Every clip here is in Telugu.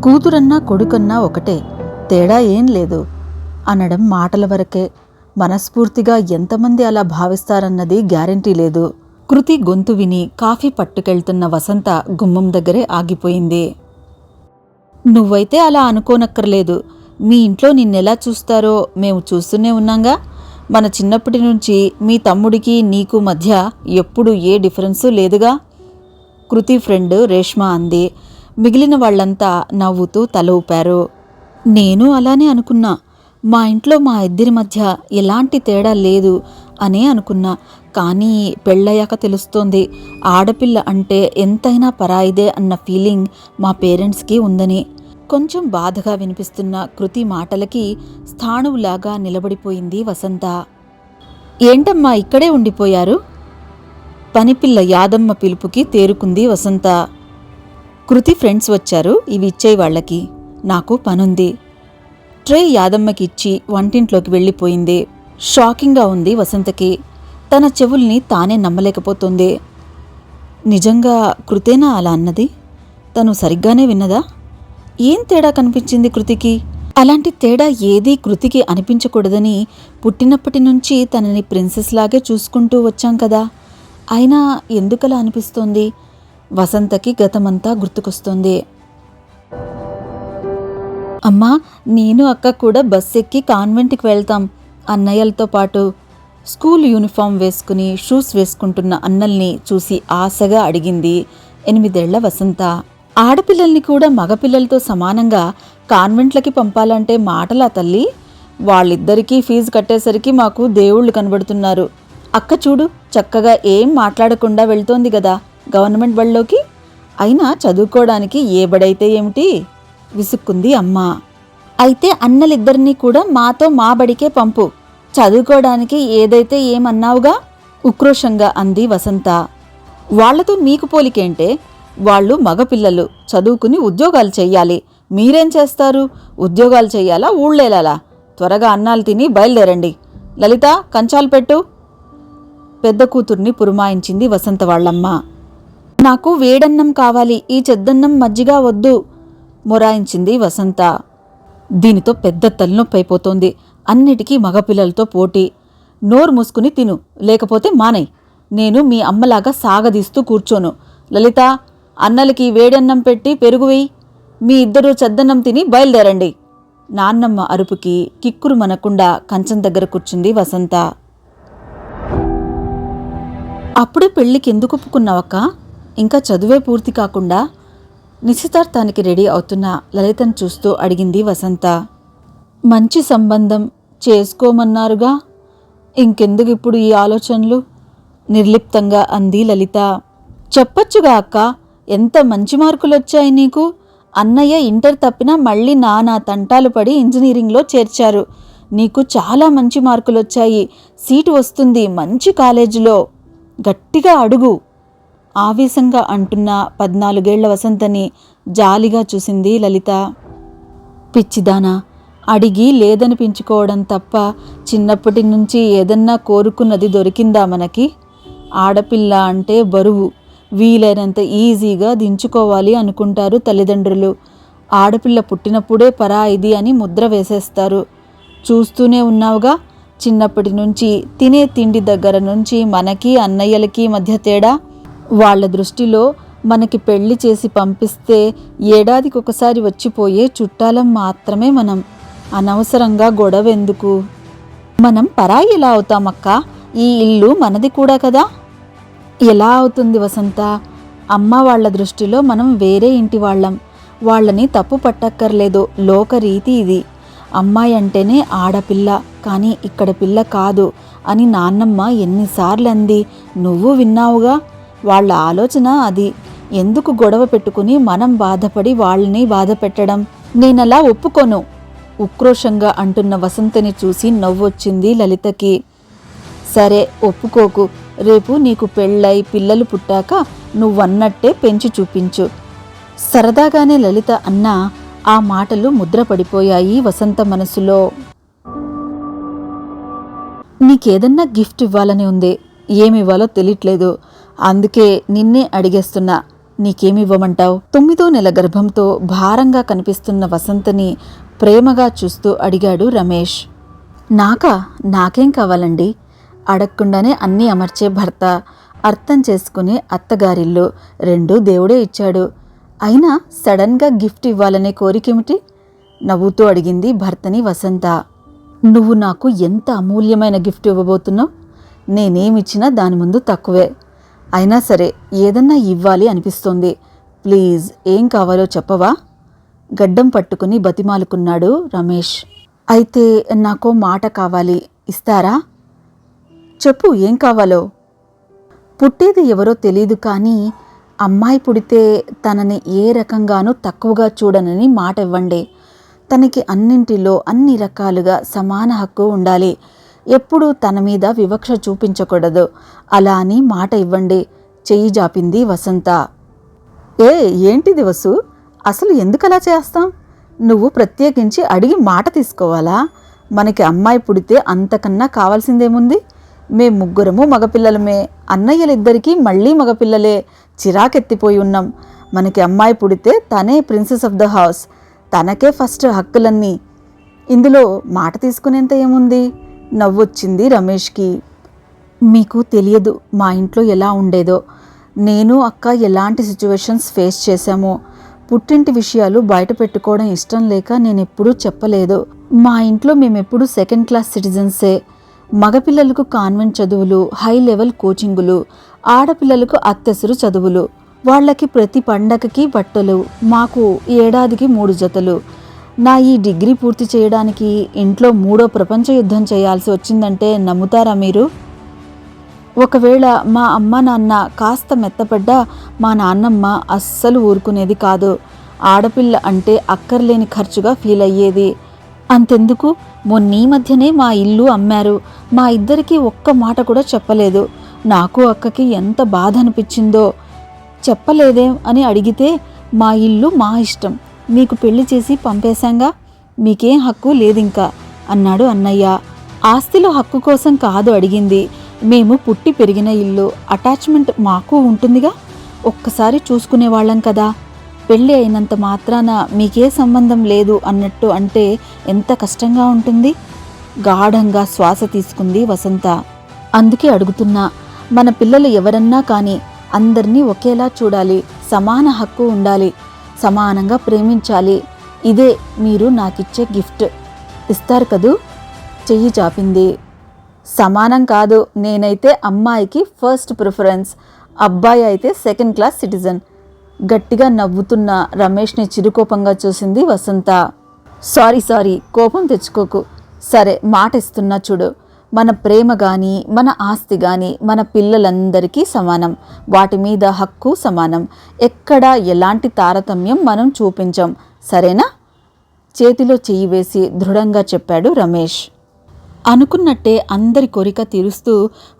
కూతురన్నా కొడుకన్నా ఒకటే, తేడా ఏం లేదు అనడం మాటల వరకే. మనస్ఫూర్తిగా ఎంతమంది అలా భావిస్తారన్నది గ్యారెంటీ లేదు. కృతి గొంతు విని కాఫీ పట్టుకెళ్తున్న వసంత గుమ్మం దగ్గరే ఆగిపోయింది. నువ్వైతే అలా అనుకోనక్కర్లేదు. మీ ఇంట్లో నిన్నెలా చూస్తారో మేము చూస్తూనే ఉన్నాంగా. మన చిన్నప్పటి నుంచి మీ తమ్ముడికి నీకు మధ్య ఎప్పుడు ఏ డిఫరెన్సు లేదుగా. కృతి ఫ్రెండ్ రేష్మ అంది. మిగిలిన వాళ్లంతా నవ్వుతూ తల ఊపారు. నేను అలానే అనుకున్నా. మా ఇంట్లో మా ఇద్దరి మధ్య ఎలాంటి తేడా లేదు అనే అనుకున్నా. కానీ పెళ్ళయ్యాక తెలుస్తోంది, ఆడపిల్ల అంటే ఎంతైనా పరాయిదే అన్న ఫీలింగ్ మా పేరెంట్స్కి ఉందని. కొంచెం బాధగా వినిపిస్తున్న కృతి మాటలకి స్థాణువులాగా నిలబడిపోయింది వసంత. ఏంటమ్మా ఇక్కడే ఉండిపోయారు? పనిపిల్ల యాదమ్మ పిలుపుకి తేరుకుంది వసంత. కృతి ఫ్రెండ్స్ వచ్చారు, ఇవి ఇచ్చేయి వాళ్ళకి, నాకు పనుంది. ట్రే యాదమ్మకి ఇచ్చి వంటింట్లోకి వెళ్ళిపోయింది. షాకింగ్గా ఉంది వసంతకి. తన చెవుల్ని తానే నమ్మలేకపోతుంది. నిజంగా కృతేనా అలా అన్నది? తను సరిగ్గానే విన్నదా? ఏం తేడా కనిపించింది కృతికి? అలాంటి తేడా ఏదీ కృతికి అనిపించకూడదని పుట్టినప్పటి నుంచి తనని ప్రిన్సెస్ లాగే చూసుకుంటూ వచ్చాం కదా. అయినా ఎందుకలా అనిపిస్తోంది? వసంతకి గతమంతా గుర్తుకొస్తోంది. అమ్మా, నేను అక్క కూడా బస్ ఎక్కి కాన్వెంట్కి వెళ్తాం అన్నయ్యలతో పాటు. స్కూల్ యూనిఫామ్ వేసుకుని షూస్ వేసుకుంటున్న అన్నల్ని చూసి ఆశగా అడిగింది 8 ఏళ్ల వసంత. ఆడపిల్లల్ని కూడా మగపిల్లలతో సమానంగా కాన్వెంట్లకి పంపాలంటే మాటలా తల్లి? వాళ్ళిద్దరికీ ఫీజు కట్టేసరికి మాకు దేవుళ్ళు కనబడుతున్నారు. అక్క చూడు, చక్కగా ఏం మాట్లాడకుండా వెళ్తోంది గదా గవర్నమెంట్ బళ్ళలోకి. అయినా చదువుకోవడానికి ఏ బడైతే ఏమిటి? విసుక్కుంది అమ్మ. అయితే అన్నలిద్దరినీ కూడా మాతో మా బడికే పంపు, చదువుకోవడానికి ఏదైతే ఏమన్నావుగా ఉక్రోషంగా అంది వసంత. వాళ్లతో మీకు పోలికేంటే? వాళ్ళు మగపిల్లలు, చదువుకుని ఉద్యోగాలు చెయ్యాలి. మీరేం చేస్తారు? ఉద్యోగాలు చెయ్యాలా, ఊళ్ళేలాలా? త్వరగా అన్నాలు తిని బయలుదేరండి. లలిత, కంచాలు పెట్టు. పెద్ద కూతుర్ని పురమాయించింది వసంత వాళ్ళమ్మ. నాకు వేడన్నం కావాలి, ఈ చెద్దన్నం మజ్జిగా వద్దు మొరాయించింది వసంత. దీనితో పెద్ద తలనొప్పైపోతోంది. అన్నిటికీ మగపిల్లలతో పోటీ. నోరు మూసుకుని తిను, లేకపోతే మానై. నేను మీ అమ్మలాగా సాగదీస్తూ కూర్చోను. లలిత, అన్నలకి వేడన్నం పెట్టి పెరుగు వేయి. మీ ఇద్దరూ చెద్దన్నం తిని బయలుదేరండి. నాన్నమ్మ అరుపుకి కిక్కురు మనకుండా కంచం దగ్గర కూర్చుంది వసంత. అప్పుడే పెళ్లికి ఎందుకు ఒప్పుకున్నావక్క? ఇంకా చదువే పూర్తి కాకుండా? నిశ్చితార్థానికి రెడీ అవుతున్న లలితను చూస్తూ అడిగింది వసంత. మంచి సంబంధం చేసుకోమన్నారుగా, ఇంకెందుకు ఇప్పుడు ఈ ఆలోచనలు? నిర్లిప్తంగా అంది లలిత. చెప్పొచ్చుగా అక్క, ఎంత మంచి మార్కులొచ్చాయి నీకు. అన్నయ్య ఇంటర్ తప్పినా మళ్ళీ నానా తంటాలు పడి ఇంజనీరింగ్లో చేర్చారు. నీకు చాలా మంచి మార్కులొచ్చాయి, సీటు వస్తుంది మంచి కాలేజీలో. గట్టిగా అడుగు. ఆవేశంగా అంటున్న 14 ఏళ్ల వసంతని జాలిగా చూసింది లలిత. పిచ్చిదానా, అడిగి లేదనిపించుకోవడం తప్ప చిన్నప్పటి నుంచి ఏదన్నా కోరుకున్నది దొరికిందా మనకి? ఆడపిల్ల అంటే బరువు, వీలైనంత ఈజీగా దించుకోవాలి అనుకుంటారు తల్లిదండ్రులు. ఆడపిల్ల పుట్టినప్పుడే పరాయిది అని ముద్ర వేసేస్తారు. చూస్తూనే ఉన్నావుగా, చిన్నప్పటి నుంచి తినే తిండి దగ్గర నుంచి మనకి అన్నయ్యలకి మధ్య తేడా. వాళ్ల దృష్టిలో మనకి పెళ్లి చేసి పంపిస్తే ఏడాదికొకసారి వచ్చిపోయే చుట్టాలం మాత్రమే మనం. అనవసరంగా గొడవెందుకు? మనం పరాయి ఎలా అవుతామక్కా? ఈ ఇల్లు మనది కూడా కదా. ఎలా అవుతుంది వసంత? అమ్మ వాళ్ల దృష్టిలో మనం వేరే ఇంటి వాళ్ళం. వాళ్ళని తప్పు పట్టక్కర్లేదు, లోకరీతి ఇది. అమ్మాయి అంటేనే ఆడపిల్ల, కానీ ఇక్కడ పిల్ల కాదు అని నాన్నమ్మ ఎన్నిసార్లు అంది, నువ్వు విన్నావుగా. వాళ్ళ ఆలోచన అది. ఎందుకు గొడవ పెట్టుకుని మనం బాధపడి వాళ్ళని బాధ పెట్టడం? నేనలా ఒప్పుకోను. ఉక్రోషంగా అంటున్న వసంతని చూసి నవ్వొచ్చింది లలితకి. సరే, ఒప్పుకోకు. రేపు నీకు పెళ్ళై పిల్లలు పుట్టాక నువ్వన్నట్టే పెంచి చూపించు. సరదాగానే లలిత అన్నా ఆ మాటలు ముద్రపడిపోయాయి వసంత మనసులో. నీకేదన్నా గిఫ్ట్ ఇవ్వాలని ఉంది, ఏమివ్వాలో తెలియట్లేదు. అందుకే నిన్నే అడిగేస్తున్నా. నీకేమివ్వమంటావు? 9వ నెల గర్భంతో భారంగా కనిపిస్తున్న వసంతని ప్రేమగా చూస్తూ అడిగాడు రమేష్. నాకేం కావాలండి? అడగకుండానే అన్నీ అమర్చే భర్త, అర్థం చేసుకునే అత్తగారిల్లు రెండూ దేవుడే ఇచ్చాడు. అయినా సడన్గా గిఫ్ట్ ఇవ్వాలనే కోరికేమిటి? నవ్వుతూ అడిగింది భర్తని వసంత. నువ్వు నాకు ఎంత అమూల్యమైన గిఫ్ట్ ఇవ్వబోతున్నావు? నేనేమిచ్చినా దాని ముందు తక్కువే. అయినా సరే ఏదన్నా ఇవ్వాలి అనిపిస్తోంది. ప్లీజ్ ఏం కావాలో చెప్పవా? గడ్డం పట్టుకుని బతిమాలుకున్నాడు రమేష్. అయితే నాకో మాట కావాలి, ఇస్తారా? చెప్పు, ఏం కావాలో. పుట్టేది ఎవరో తెలీదు కానీ అమ్మాయి పుడితే తనని ఏ రకంగానూ తక్కువగా చూడనని మాట ఇవ్వండి. తనకి అన్నింటిలో అన్ని రకాలుగా సమాన హక్కు ఉండాలి. ఎప్పుడూ తన మీద వివక్ష చూపించకూడదు. అలా అని మాట ఇవ్వండి. చెయ్యి జాపింది వసంత. ఏంటిది వసు? అసలు ఎందుకలా చేస్తాం? నువ్వు ప్రత్యేకించి అడిగి మాట తీసుకోవాలా? మనకి అమ్మాయి పుడితే అంతకన్నా కావాల్సిందేముంది? మేం ముగ్గురము మగపిల్లలమే, అన్నయ్యలిద్దరికీ మళ్ళీ మగపిల్లలే. చిరాకెత్తిపోయి ఉన్నాం. మనకి అమ్మాయి పుడితే తనే ప్రిన్సెస్ ఆఫ్ ద హౌస్, తనకే ఫస్ట్ హక్కులన్నీ. ఇందులో మాట తీసుకునేంత ఏముంది? నవ్వొచ్చింది రమేష్కి. మీకు తెలియదు మా ఇంట్లో ఎలా ఉండేదో. నేను అక్క ఎలాంటి సిచ్యువేషన్స్ ఫేస్ చేశామో. పుట్టింటి విషయాలు బయట పెట్టుకోవడం ఇష్టం లేక నేనెప్పుడూ చెప్పలేదు. మా ఇంట్లో మేమెప్పుడు సెకండ్ క్లాస్ సిటిజన్సే. మగపిల్లలకు కాన్వెంట్ చదువులు, హై లెవెల్ కోచింగులు, ఆడపిల్లలకు అత్తెసరు చదువులు. వాళ్ళకి ప్రతి పండగకి బట్టలు, మాకు ఏడాదికి 3 జతలు. నా ఈ డిగ్రీ పూర్తి చేయడానికి ఇంట్లో 3వ ప్రపంచ యుద్ధం చేయాల్సి వచ్చిందంటే నమ్ముతారా మీరు? ఒకవేళ మా అమ్మ నాన్న కాస్త మెత్తపడ్డా మా నాన్నమ్మ అస్సలు ఊరుకునేది కాదు. ఆడపిల్ల అంటే అక్కర్లేని ఖర్చుగా ఫీల్ అయ్యేది. అంతెందుకు, మొన్నీ మధ్యనే మా ఇల్లు అమ్మారు. మా ఇద్దరికీ ఒక్క మాట కూడా చెప్పలేదు. నాకు అక్కకి ఎంత బాధ అనిపించిందో. చెప్పలేదేం అని అడిగితే మా ఇల్లు మా ఇష్టం, మీకు పెళ్లి చేసి పంపేశాంగా, మీకేం హక్కు లేదింకా అన్నాడు అన్నయ్య. ఆస్తిలో హక్కు కోసం కాదు అడిగింది. మేము పుట్టి పెరిగిన ఇల్లు, అటాచ్మెంట్ మాకు ఉంటుందిగా. ఒక్కసారి చూసుకునేవాళ్ళం కదా. పెళ్ళి అయినంత మాత్రాన మీకే సంబంధం లేదు అన్నట్టు అంటే ఎంత కష్టంగా ఉంటుంది. గాఢంగా శ్వాస తీసుకుంది వసంత. అందుకే అడుగుతున్నా, మన పిల్లలు ఎవరన్నా కానీ అందరినీ ఒకేలా చూడాలి, సమాన హక్కు ఉండాలి, సమానంగా ప్రేమించాలి. ఇదే మీరు నాకిచ్చే గిఫ్ట్. ఇస్తారు కదూ? చెయ్యి చాపింది. సమానం కాదు, నేనైతే అమ్మాయికి ఫస్ట్ ప్రిఫరెన్స్, అబ్బాయి అయితే సెకండ్ క్లాస్ సిటిజన్. గట్టిగా నవ్వుతున్న రమేష్ని చిరుకోపంగా చూసింది వసంత. సారీ, కోపం తెచ్చుకోకు. సరే, మాట ఇస్తున్నా చూడు. మన ప్రేమ కానీ, మన ఆస్తి కానీ మన పిల్లలందరికీ సమానం. వాటి మీద హక్కు సమానం. ఎక్కడా ఎలాంటి తారతమ్యం మనం చూపించం, సరేనా? చేతిలో చెయ్యి వేసి దృఢంగా చెప్పాడు రమేష్. అనుకున్నట్టే అందరి కోరిక తీరుస్తూ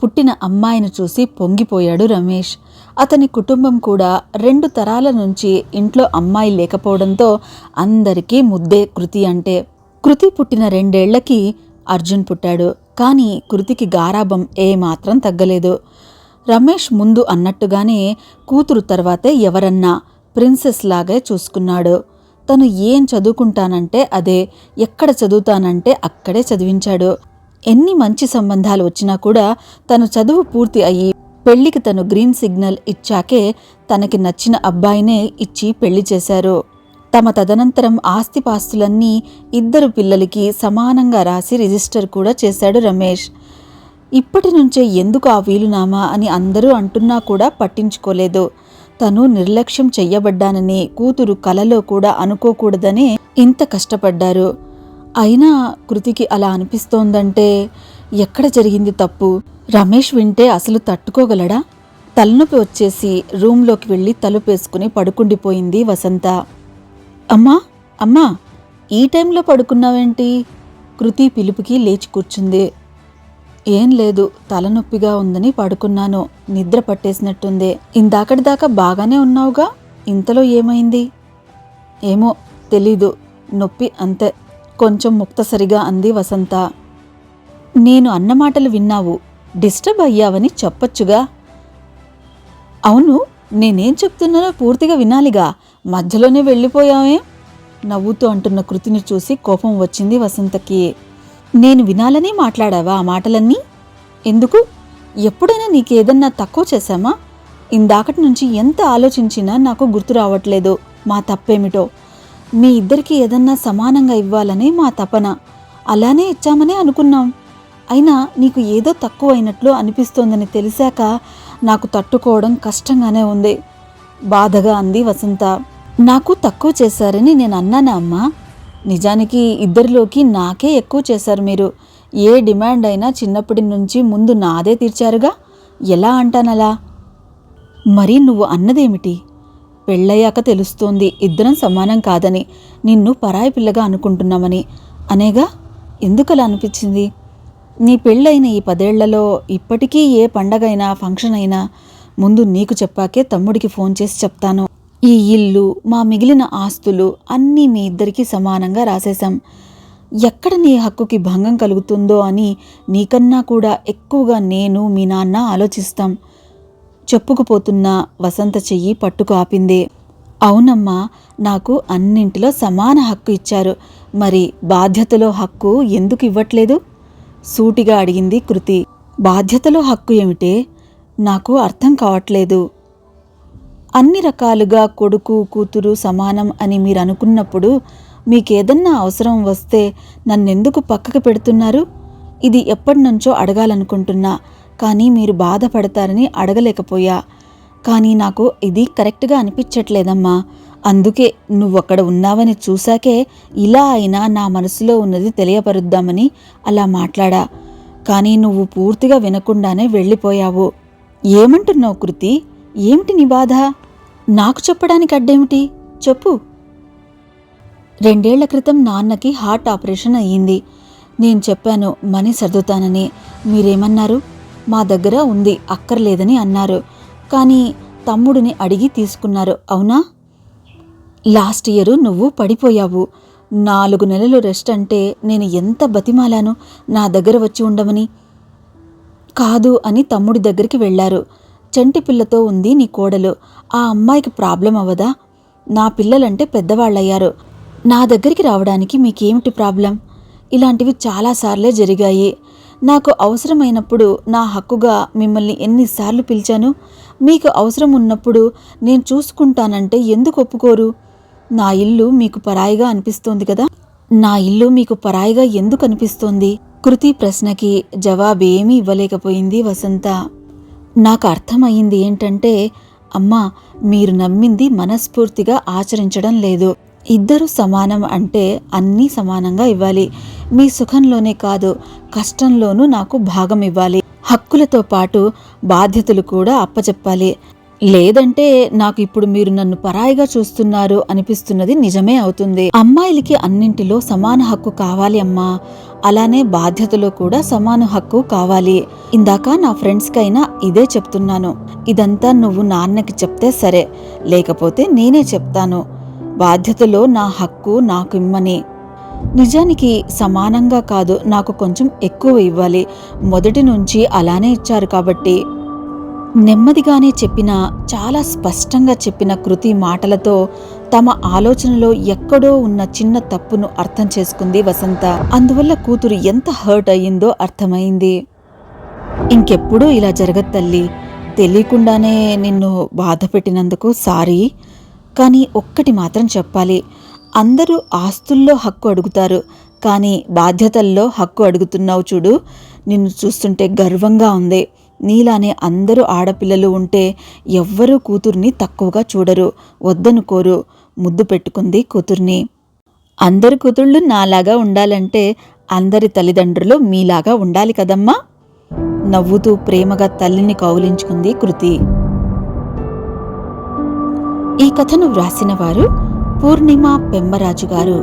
పుట్టిన అమ్మాయిని చూసి పొంగిపోయాడు రమేష్. అతని కుటుంబం కూడా 2 తరాల నుంచి ఇంట్లో అమ్మాయి లేకపోవడంతో అందరికీ ముద్దే కృతి అంటే. కృతి పుట్టిన 2 ఏళ్లకి అర్జున్ పుట్టాడు. కానీ కృతికి గారాబం ఏమాత్రం తగ్గలేదు. రమేష్ ముందు అన్నట్టుగానే కూతురు తర్వాతే ఎవరన్నా ప్రిన్సెస్ లాగే చూసుకున్నాడు. తను ఏం చదువుకుంటానంటే అదే, ఎక్కడ చదువుతానంటే అక్కడే చదివించాడు. ఎన్ని మంచి సంబంధాలు వచ్చినా కూడా తను చదువు పూర్తి అయ్యి పెళ్లికి తను గ్రీన్ సిగ్నల్ ఇచ్చాకే తనకి నచ్చిన అబ్బాయినే ఇచ్చి పెళ్లి చేశారు. తమ తదనంతరం ఆస్తిపాస్తులన్నీ 2 పిల్లలకి సమానంగా రాసి రిజిస్టర్ కూడా చేశాడు రమేష్. ఇప్పటి నుంచే ఎందుకు ఆ వీలునామా అని అందరూ అంటున్నా కూడా పట్టించుకోలేదు. తను నిర్లక్ష్యం చెయ్యబడ్డానని కూతురు కలలో కూడా అనుకోకూడదనే ఇంత కష్టపడ్డారు. అయినా కృతికి అలా అనిపిస్తోందంటే ఎక్కడ జరిగింది తప్పు? రమేష్ వింటే అసలు తట్టుకోగలడా? తలనొప్పి వచ్చేసి రూంలోకి వెళ్ళి తలుపేసుకుని పడుకుండిపోయింది వసంత. అమ్మా, ఈ టైంలో పడుకున్నావేంటి? కృతి పిలుపుకి లేచి కూర్చుంది. ఏం లేదు, తలనొప్పిగా ఉందని పడుకున్నాను. నిద్ర పట్టేసినట్టుంది. ఇందాకటిదాకా బాగానే ఉన్నావుగా, ఇంతలో ఏమైంది? ఏమో తెలీదు, నొప్పి అంతే, కొంచెం ముక్తసరిగా అంది వసంత. నేను అన్నమాటలు విన్నావు, డిస్టర్బ్ అయ్యావని చెప్పొచ్చుగా. అవును, నేనేం చెప్తున్నానో పూర్తిగా వినాలిగా, మధ్యలోనే వెళ్ళిపోయావే? నవ్వుతూ అంటున్న కృతిని చూసి కోపం వచ్చింది వసంతకి. నేను వినాలని మాట్లాడావా ఆ మాటలన్నీ? ఎందుకు? ఎప్పుడైనా నీకేదన్నా తక్కువ చేశామా? ఇందాకటి నుంచి ఎంత ఆలోచించినా నాకు గుర్తు రావట్లేదు మా తప్పేమిటో. మీ ఇద్దరికీ ఏదన్నా సమానంగా ఇవ్వాలని మా తపన. అలానే ఇచ్చామనే అనుకున్నాం. అయినా నీకు ఏదో తక్కువైనట్లు అనిపిస్తోందని తెలిసాక నాకు తట్టుకోవడం కష్టంగానే ఉంది, బాధగా అంది వసంత. నాకు తక్కువ చేశారని నేను అన్నానా అమ్మా? నిజానికి ఇద్దరిలోకి నాకే ఎక్కువ చేశారు మీరు. ఏ డిమాండ్ అయినా చిన్నప్పటి నుంచి ముందు నాదే తీర్చారుగా. ఎలా అంటానలా? మరి నువ్వు అన్నదేమిటి? పెళ్ళయ్యాక తెలుస్తోంది ఇద్దరం సమానం కాదని, నిన్ను పరాయి పిల్లగా అనుకుంటున్నామని అనేగా. ఎందుకలా అనిపించింది? నీ పెళ్ళైన ఈ 10 ఏళ్లలో ఇప్పటికీ ఏ పండగైనా ఫంక్షన్ అయినా ముందు నీకు చెప్పాకే తమ్ముడికి ఫోన్ చేసి చెప్తాను. ఈ ఇల్లు, మా మిగిలిన ఆస్తులు అన్నీ మీ ఇద్దరికీ సమానంగా రాసేశాం. ఎక్కడ నీ హక్కుకి భంగం కలుగుతుందో అని నీకన్నా కూడా ఎక్కువగా నేను, మీ నాన్న ఆలోచిస్తాం. చెప్పుకుపోతున్న వసంత చెయ్యి పట్టుకు ఆపింది. అవునమ్మా, నాకు అన్నింటిలో సమాన హక్కు ఇచ్చారు. మరి బాధ్యతలో హక్కు ఎందుకు ఇవ్వట్లేదు? సూటిగా అడిగింది కృతి. బాధ్యతలో హక్కు ఏమిటే? నాకు అర్థం కావట్లేదు. అన్ని రకాలుగా కొడుకు కూతురు సమానం అని మీరు అనుకున్నప్పుడు మీకేదన్నా అవసరం వస్తే నన్నెందుకు పక్కకు పెడుతున్నారు? ఇది ఎప్పటినుంచో అడగాలనుకుంటున్నా, కానీ మీరు బాధపడతారని అడగలేకపోయా. కానీ నాకు ఇది కరెక్ట్గా అనిపించట్లేదమ్మా. అందుకే నువ్వక్కడ ఉన్నావని చూశాకే ఇలా అయినా నా మనసులో ఉన్నది తెలియపరుద్దామని అలా మాట్లాడా. కానీ నువ్వు పూర్తిగా వినకుండానే వెళ్ళిపోయావు. ఏమంటున్నావు కృతి? ఏమిటి నీ బాధ? నాకు చెప్పడానికి అడ్డేమిటి? చెప్పు. 2 ఏళ్ల క్రితం నాన్నకి హార్ట్ ఆపరేషన్ అయ్యింది. నేను చెప్పాను మనీ సర్దుతానని. మీరేమన్నారు? మా దగ్గర ఉంది, అక్కర్లేదని అన్నారు. కానీ తమ్ముడిని అడిగి తీసుకున్నారు, అవునా? లాస్ట్ ఇయర్ నువ్వు పడిపోయావు. 4 నెలలు రెస్ట్ అంటే నేను ఎంత బతిమాలాను నా దగ్గర వచ్చి ఉండమని. కాదు అని తమ్ముడి దగ్గరికి వెళ్లారు. చంటి పిల్లతో ఉంది నీ కోడలు. ఆ అమ్మాయికి ప్రాబ్లం అవ్వదా? నా పిల్లలంటే పెద్దవాళ్ళయ్యారు. నా దగ్గరికి రావడానికి మీకేమిటి ప్రాబ్లం? ఇలాంటివి చాలాసార్లే జరిగాయి. నాకు అవసరమైనప్పుడు నా హక్కుగా మిమ్మల్ని ఎన్నిసార్లు పిలిచాను? మీకు అవసరం ఉన్నప్పుడు నేను చూసుకుంటానంటే ఎందుకు ఒప్పుకోరు? నా ఇల్లు మీకు పరాయిగా అనిపిస్తోంది కదా? నా ఇల్లు మీకు పరాయిగా ఎందుకు అనిపిస్తోంది? కృతి ప్రశ్నకి జవాబేమీ ఇవ్వలేకపోయింది వసంత. నాకు అర్థమయ్యింది ఏంటంటే, అమ్మా, మీరు నమ్మింది మనస్ఫూర్తిగా ఆచరించడం లేదు. ఇద్దరు సమానం అంటే అన్నీ సమానంగా ఇవ్వాలి. మీ సుఖంలోనే కాదు, కష్టంలోనూ నాకు భాగం ఇవ్వాలి. హక్కులతో పాటు బాధ్యతలు కూడా అప్పచెప్పాలి. లేదంటే నాకు ఇప్పుడు మీరు నన్ను పరాయిగా చూస్తున్నారు అనిపిస్తున్నది నిజమే అవుతుంది. అమ్మాయిలకి అన్నింటిలో సమాన హక్కు కావాలి అమ్మా. అలానే బాధ్యతలో కూడా సమాన హక్కు కావాలి. ఇందాక నా ఫ్రెండ్స్కైనా ఇదే చెప్తున్నాను. ఇదంతా నువ్వు నాన్నకి చెప్తే సరే, లేకపోతే నేనే చెప్తాను. బాధ్యతలో నా హక్కు నాకు ఇమ్మని. నిజానికి సమానంగా కాదు, నాకు కొంచెం ఎక్కువ ఇవ్వాలి. మొదటి నుంచి అలానే ఇచ్చారు కాబట్టి. నెమ్మదిగానే చెప్పినా, చాలా స్పష్టంగా చెప్పిన కృతి మాటలతో తమ ఆలోచనలో ఎక్కడో ఉన్న చిన్న తప్పును అర్థం చేసుకుంది వసంత. అందువల్ల కూతురు ఎంత హర్ట్ అయ్యిందో అర్థమైంది. ఇంకెప్పుడూ ఇలా జరగదు తల్లి. తెలియకుండానే నిన్ను బాధ పెట్టినందుకు సారీ. కానీ ఒక్కటి మాత్రం చెప్పాలి. అందరూ ఆస్తుల్లో హక్కు అడుగుతారు, కానీ బాధ్యతల్లో హక్కు అడుగుతున్నావు చూడు. నిన్ను చూస్తుంటే గర్వంగా ఉంది. నీలానే అందరూ ఆడపిల్లలు ఉంటే ఎవ్వరూ కూతుర్ని తక్కువగా చూడరు, వద్దనుకోరు. ముద్దు పెట్టుకుంది కూతుర్ని. అందరి కూతుళ్ళు నాలాగా ఉండాలంటే అందరి తల్లిదండ్రులు మీలాగా ఉండాలి కదమ్మా. నవ్వుతూ ప్రేమగా తల్లిని కౌలించుకుంది కృతి. ఈ కథను వ్రాసిన వారు పూర్ణిమ పెమ్మరాజు గారు.